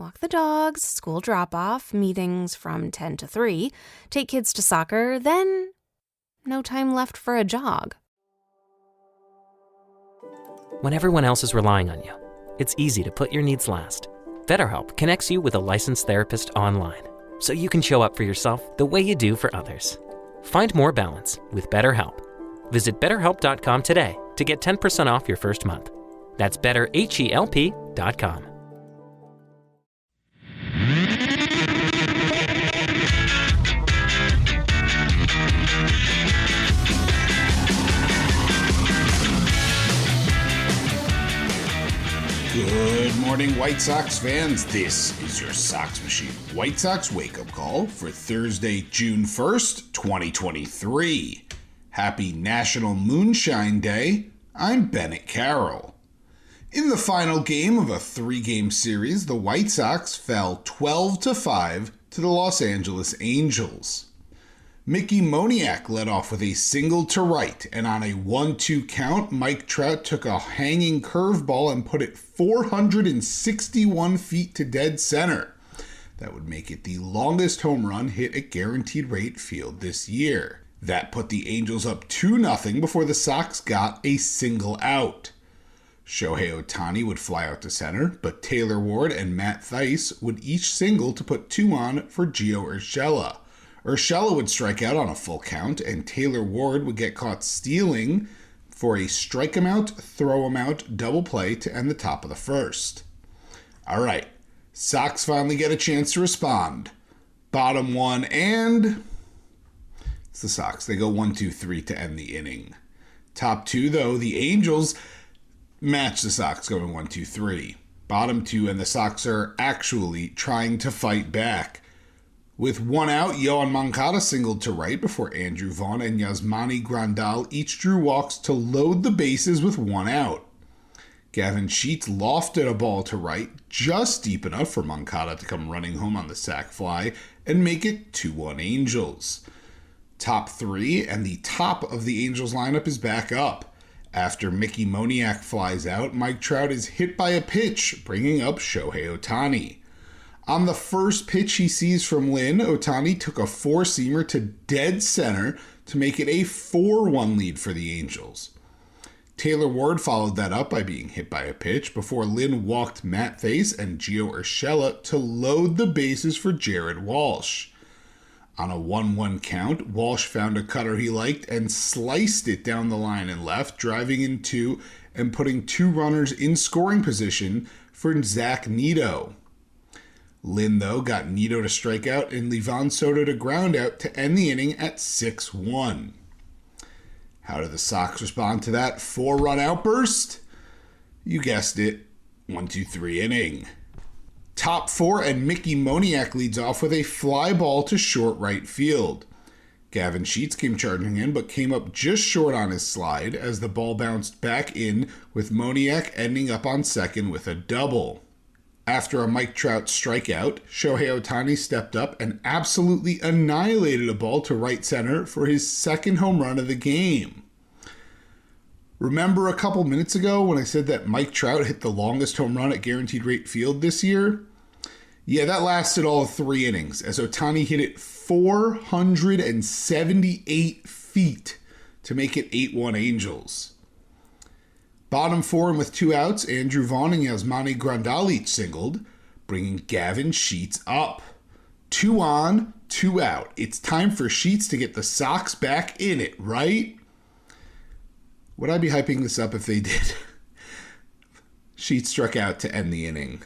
walk the dogs, school drop-off, meetings from 10 to 3, take kids to soccer, then no time left for a jog. When everyone else is relying on you, it's easy to put your needs last. BetterHelp connects you with a licensed therapist online, so you can show up for yourself the way you do for others. Find more balance with BetterHelp. Visit BetterHelp.com today to get 10% off your first month. That's BetterHelp.com. Good morning, White Sox fans. This is your Sox Machine White Sox wake-up call for Thursday, June 1st, 2023. Happy National Moonshine Day. I'm Bennett Carroll. In the final game of a 3-game series, the White Sox fell 12-5 to the Los Angeles Angels. Mickey Moniak led off with a single to right, and on a 1-2 count, Mike Trout took a hanging curveball and put it 461 feet to dead center. That would make it the longest home run hit at Guaranteed Rate Field this year. That put the Angels up 2-0 before the Sox got a single out. Shohei Ohtani would fly out to center, but Taylor Ward and Matt Thaiss would each single to put 2 on for Gio Urshela. Urshela would strike out on a full count, and Taylor Ward would get caught stealing for a strike him out, throw him out double play to end the top of the first. All right, Sox finally get a chance to respond. Bottom one, and it's the Sox. They go 1-2-3 to end the inning. Top two, though, the Angels match the Sox going 1-2-3. Bottom two, and the Sox are actually trying to fight back. With 1 out, Yohan Moncada singled to right before Andrew Vaughn and Yasmani Grandal each drew walks to load the bases with 1 out. Gavin Sheets lofted a ball to right just deep enough for Moncada to come running home on the sac fly and make it 2-1 Angels. Top three, and the top of the Angels lineup is back up. After Mickey Moniak flies out, Mike Trout is hit by a pitch, bringing up Shohei Ohtani. On the first pitch he sees from Lynn, Ohtani took a 4-seamer to dead center to make it a 4-1 lead for the Angels. Taylor Ward followed that up by being hit by a pitch before Lynn walked Matt Thaiss and Gio Urshela to load the bases for Jared Walsh. On a 1-1 count, Walsh found a cutter he liked and sliced it down the line and left, driving in 2 and putting 2 runners in scoring position for Zach Neto. Lynn, though, got Neto to strike out and Livan Soto to ground out to end the inning at 6-1. How did the Sox respond to that 4-run outburst? You guessed it, 1-2-3 inning. Top 4, and Mickey Moniak leads off with a fly ball to short right field. Gavin Sheets came charging in, but came up just short on his slide as the ball bounced back in, with Moniak ending up on second with a double. After a Mike Trout strikeout, Shohei Ohtani stepped up and absolutely annihilated a ball to right center for his second home run of the game. Remember a couple minutes ago when I said that Mike Trout hit the longest home run at Guaranteed Rate Field this year? Yeah, that lasted all of 3 innings, as Ohtani hit it 478 feet to make it 8-1 Angels. Bottom 4, and with 2 outs, Andrew Vaughn and Yasmani Grandal each singled, bringing Gavin Sheets up. 2 on, 2 out. It's time for Sheets to get the Sox back in it, right? Would I be hyping this up if they did? Sheets struck out to end the inning.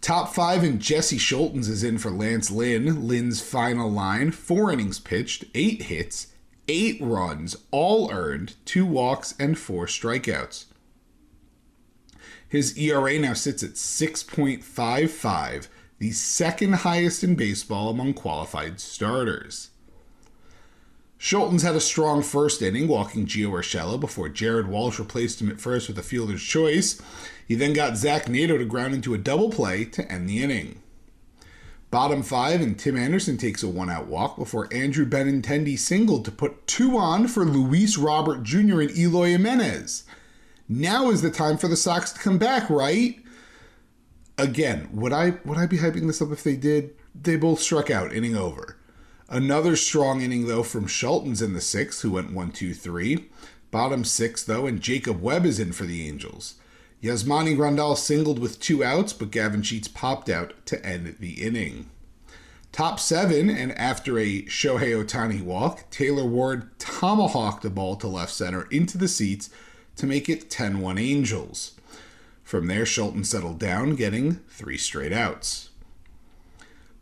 Top 5, and Jesse Schultens is in for Lance Lynn. Lynn's final line, 4 innings pitched, 8 hits, 8 runs, all earned, 2 walks, and 4 strikeouts. His ERA now sits at 6.55, the second highest in baseball among qualified starters. Schultens had a strong first inning, walking Gio Urshela before Jared Walsh replaced him at first with a fielder's choice. He then got Zach Neto to ground into a double play to end the inning. Bottom 5, and Tim Anderson takes a 1-out walk before Andrew Benintendi singled to put 2 on for Luis Robert Jr. and Eloy Jimenez. Now is the time for the Sox to come back, right? Again, would I be hyping this up if they did? They both struck out, inning over. Another strong inning, though, from Schultens in the sixth, who went 1-2-3. Bottom six, though, and Jacob Webb is in for the Angels. Yasmani Grandal singled with 2 outs, but Gavin Sheets popped out to end the inning. Top 7, and after a Shohei Ohtani walk, Taylor Ward tomahawked the ball to left center into the seats to make it 10-1 Angels. From there, Schulten settled down, getting 3 straight outs.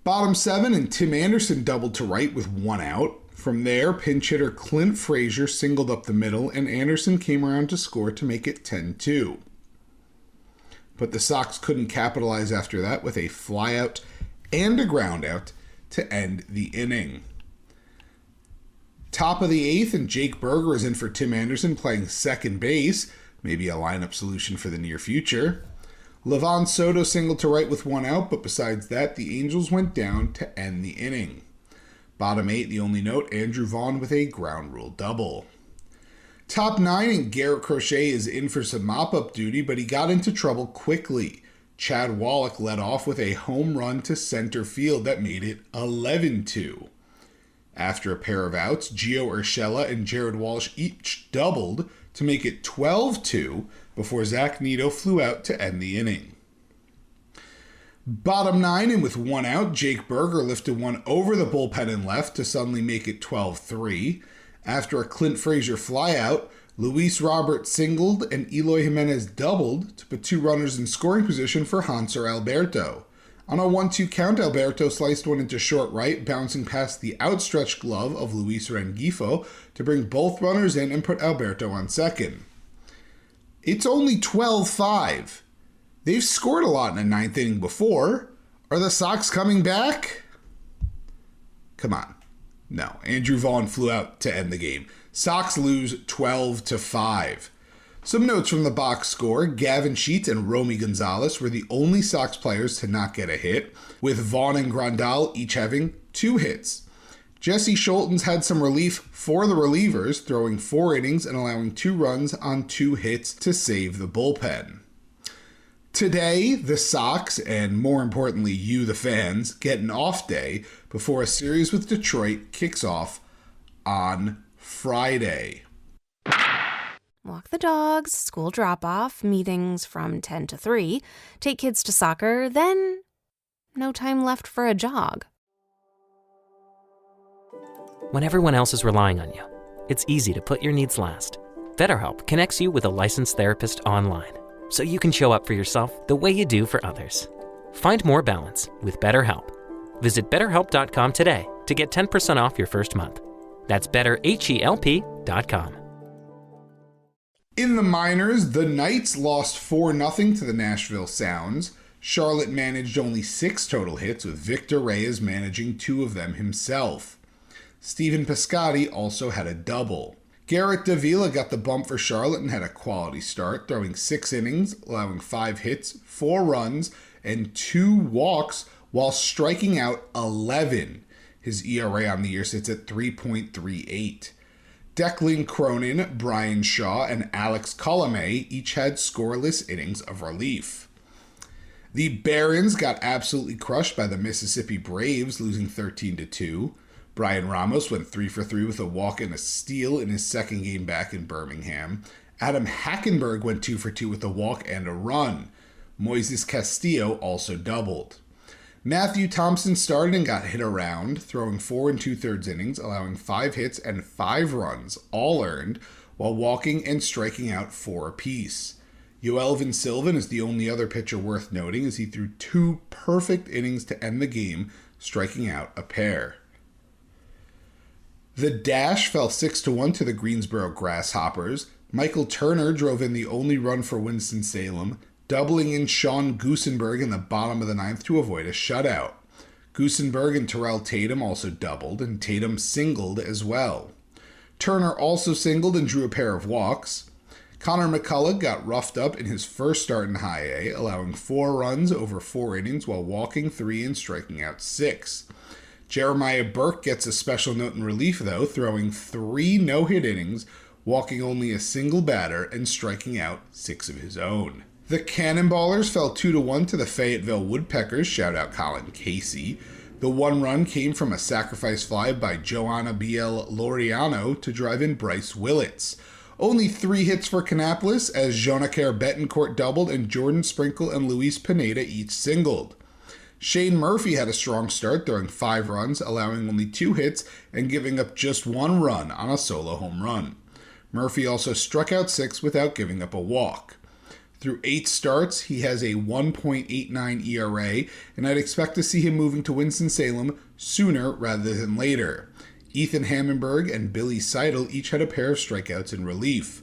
Bottom 7, and Tim Anderson doubled to right with 1 out. From there, pinch hitter Clint Frazier singled up the middle, and Anderson came around to score to make it 10-2. But the Sox couldn't capitalize after that with a flyout and a groundout to end the inning. Top of the 8th, and Jake Berger is in for Tim Anderson playing second base, maybe a lineup solution for the near future. Levon Soto singled to right with 1 out, but besides that, the Angels went down to end the inning. Bottom 8, the only note, Andrew Vaughn with a ground rule double. Top 9, and Garrett Crochet is in for some mop-up duty, but he got into trouble quickly. Chad Wallach led off with a home run to center field that made it 11-2. After a pair of outs, Gio Urshela and Jared Walsh each doubled to make it 12-2 before Zach Neto flew out to end the inning. Bottom 9, and with 1 out, Jake Berger lifted one over the bullpen and left to suddenly make it 12-3. After a Clint Frazier flyout, Luis Robert singled and Eloy Jimenez doubled to put 2 runners in scoring position for Hanser Alberto. On a 1-2 count, Alberto sliced one into short right, bouncing past the outstretched glove of Luis Rengifo to bring both runners in and put Alberto on second. It's only 12-5. They've scored a lot in the 9th inning before. Are the Sox coming back? Come on. No. Andrew Vaughn flew out to end the game. Sox lose 12-5. Some notes from the box score. Gavin Sheets and Romy Gonzalez were the only Sox players to not get a hit, with Vaughn and Grandal each having 2 hits. Jesse Schultens had some relief for the relievers, throwing 4 innings and allowing 2 runs on 2 hits to save the bullpen. Today, the Sox, and more importantly you, the fans, get an off day before a series with Detroit kicks off on Friday. Walk the dogs, school drop-off, meetings from 10 to 3, take kids to soccer, then no time left for a jog. When everyone else is relying on you, it's easy to put your needs last. BetterHelp connects you with a licensed therapist online, so you can show up for yourself the way you do for others. Find more balance with BetterHelp. Visit BetterHelp.com today to get 10% off your first month. That's BetterHelp.com. In the minors, the Knights lost 4-0 to the Nashville Sounds. Charlotte managed only 6 total hits, with Victor Reyes managing 2 of them himself. Stephen Piscotty also had a double. Garrett Davila got the bump for Charlotte and had a quality start, throwing 6 innings, allowing 5 hits, 4 runs, and 2 walks while striking out 11. His ERA on the year sits at 3.38. Declan Cronin, Brian Shaw, and Alex Colomé each had scoreless innings of relief. The Barons got absolutely crushed by the Mississippi Braves, losing 13-2. Brian Ramos went 3 for 3 with a walk and a steal in his second game back in Birmingham. Adam Hackenberg went 2 for 2 with a walk and a run. Moises Castillo also doubled. Matthew Thompson started and got hit around, throwing 4 2/3 innings, allowing 5 hits and 5 runs, all earned, while walking and striking out 4 apiece. Yoelvin Sylvan is the only other pitcher worth noting, as he threw 2 perfect innings to end the game, striking out a pair. The Dash fell 6-1 to the Greensboro Grasshoppers. Michael Turner drove in the only run for Winston-Salem, doubling in Sean Goosenberg in the bottom of the 9th to avoid a shutout. Goosenberg and Terrell Tatum also doubled, and Tatum singled as well. Turner also singled and drew a pair of walks. Connor McCullough got roughed up in his first start in High A, allowing 4 runs over 4 innings while walking 3 and striking out 6. Jeremiah Burke gets a special note in relief, though, throwing 3 no-hit innings, walking only a single batter, and striking out 6 of his own. The Cannonballers fell 2-1 to the Fayetteville Woodpeckers. Shout out Colin Casey. The one run came from a sacrifice fly by Joanna B.L. Laureano to drive in Bryce Willits. Only 3 hits for Kannapolis as Jonacare Betancourt doubled and Jordan Sprinkle and Luis Pineda each singled. Shane Murphy had a strong start, throwing 5 runs, allowing only 2 hits and giving up just 1 run on a solo home run. Murphy also struck out 6 without giving up a walk. Through 8 starts, he has a 1.89 ERA, and I'd expect to see him moving to Winston-Salem sooner rather than later. Ethan Hammonberg and Billy Seidel each had a pair of strikeouts in relief.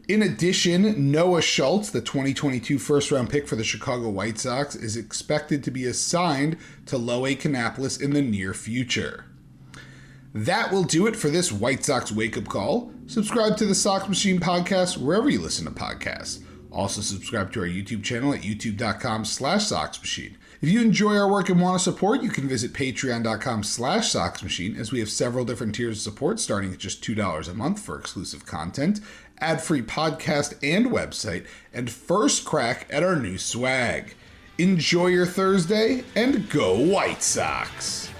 In addition, Noah Schultz, the 2022 first-round pick for the Chicago White Sox, is expected to be assigned to Low-A Kannapolis in the near future. That will do it for this White Sox wake-up call. Subscribe to the Sox Machine podcast wherever you listen to podcasts. Also subscribe to our YouTube channel at youtube.com/SoxMachine. If you enjoy our work and want to support, you can visit patreon.com/SoxMachine, as we have several different tiers of support starting at just $2 a month for exclusive content, ad-free podcast and website, and first crack at our new swag. Enjoy your Thursday and go White Sox!